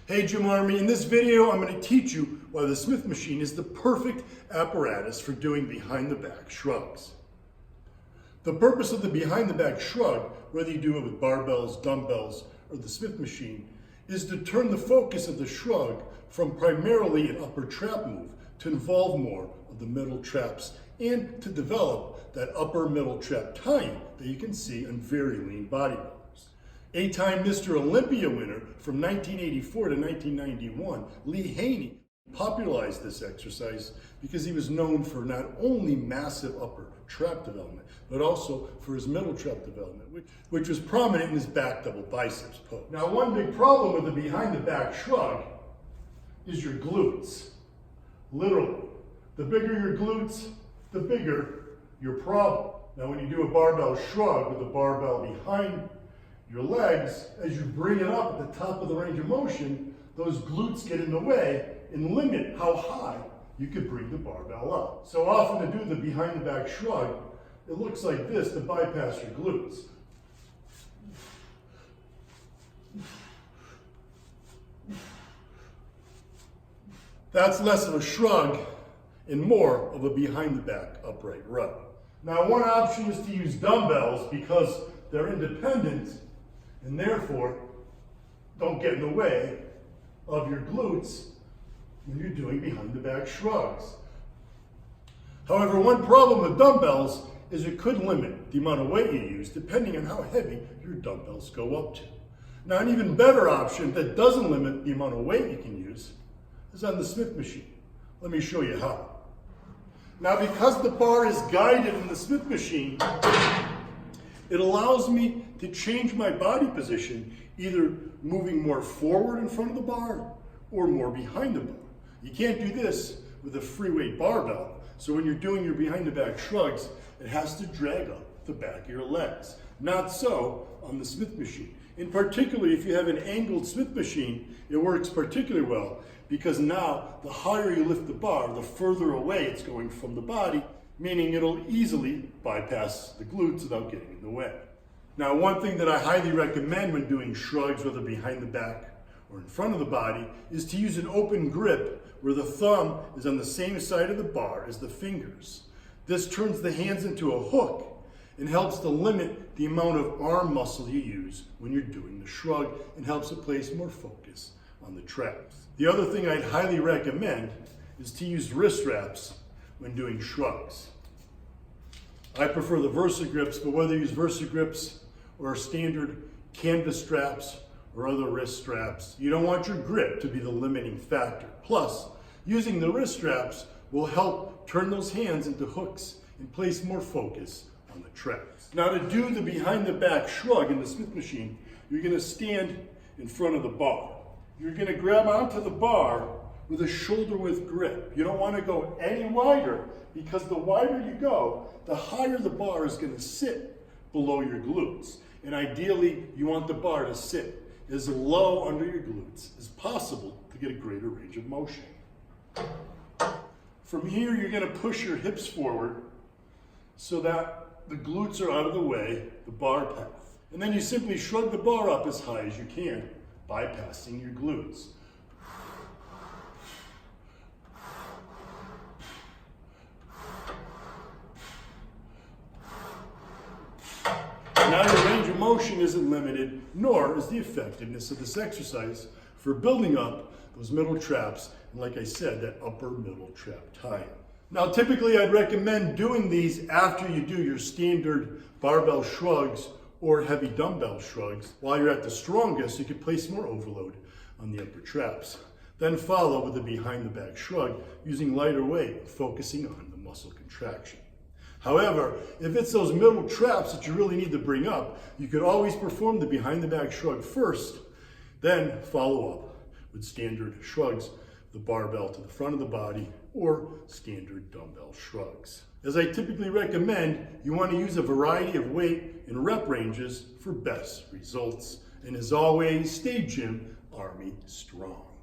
Hey Gym Army, in this video I'm going to teach you why the Smith machine is the perfect apparatus for doing behind the back shrugs. The purpose of the behind the back shrug, whether you do it with barbells, dumbbells, or the Smith machine, is to turn the focus of the shrug from primarily an upper trap move to involve more of the middle traps and to develop that upper middle trap tie-in that you can see on very lean bodybuilders. 8-time Mr. Olympia winner from 1984 to 1991, Lee Haney, popularized this exercise because he was known for not only massive upper trap development, but also for his middle trap development, which was prominent in his back double biceps pose. Now, one big problem with the behind the back shrug is your glutes. Literally, the bigger your glutes, the bigger your problem. Now, when you do a barbell shrug with the barbell behind your legs, as you bring it up at the top of the range of motion, those glutes get in the way and limit how high you could bring the barbell up. So often to do the behind the back shrug, it looks like this to bypass your glutes. That's less of a shrug and more of a behind the back upright rub. Now, one option is to use dumbbells because they're independent and therefore don't get in the way of your glutes when you're doing behind the back shrugs. However, one problem with dumbbells is it could limit the amount of weight you use depending on how heavy your dumbbells go up to. Now, an even better option that doesn't limit the amount of weight you can use is on the Smith machine. Let me show you how. Now, because the bar is guided in the Smith machine, it allows me to change my body position, either moving more forward in front of the bar or more behind the bar. You can't do this with a free weight barbell. So when you're doing your behind the back shrugs, it has to drag up the back of your legs. Not so on the Smith machine. In particular, if you have an angled Smith machine, it works particularly well because now the higher you lift the bar, the further away it's going from the body, meaning it'll easily bypass the glutes without getting in the way. Now, one thing that I highly recommend when doing shrugs, whether behind the back or in front of the body, is to use an open grip where the thumb is on the same side of the bar as the fingers. This turns the hands into a hook and helps to limit the amount of arm muscle you use when you're doing the shrug and helps to place more focus on the traps. The other thing I'd highly recommend is to use wrist wraps when doing shrugs. I prefer the Versa grips, but whether you use Versa grips or standard canvas straps or other wrist straps, you don't want your grip to be the limiting factor. Plus, using the wrist straps will help turn those hands into hooks and place more focus on the traps. Now, to do the behind the back shrug in the Smith machine, you're going to stand in front of the bar. You're going to grab onto the bar with a shoulder width grip. You don't want to go any wider because the wider you go, the higher the bar is going to sit below your glutes. And ideally, you want the bar to sit as low under your glutes as possible to get a greater range of motion. From here, you're going to push your hips forward so that the glutes are out of the way, the bar path. And then you simply shrug the bar up as high as you can, bypassing your glutes. Now your range of motion isn't limited, nor is the effectiveness of this exercise for building up those middle traps, and like I said, that upper middle trap tie-in. Now, typically I'd recommend doing these after you do your standard barbell shrugs or heavy dumbbell shrugs. While you're at the strongest, you can place more overload on the upper traps. Then follow with the behind the back shrug using lighter weight, focusing on the muscle contraction. However, if it's those middle traps that you really need to bring up, you could always perform the behind the back shrug first, then follow up with standard shrugs, the barbell to the front of the body, or standard dumbbell shrugs. As I typically recommend, you want to use a variety of weight and rep ranges for best results. And as always, stay Gym Army strong.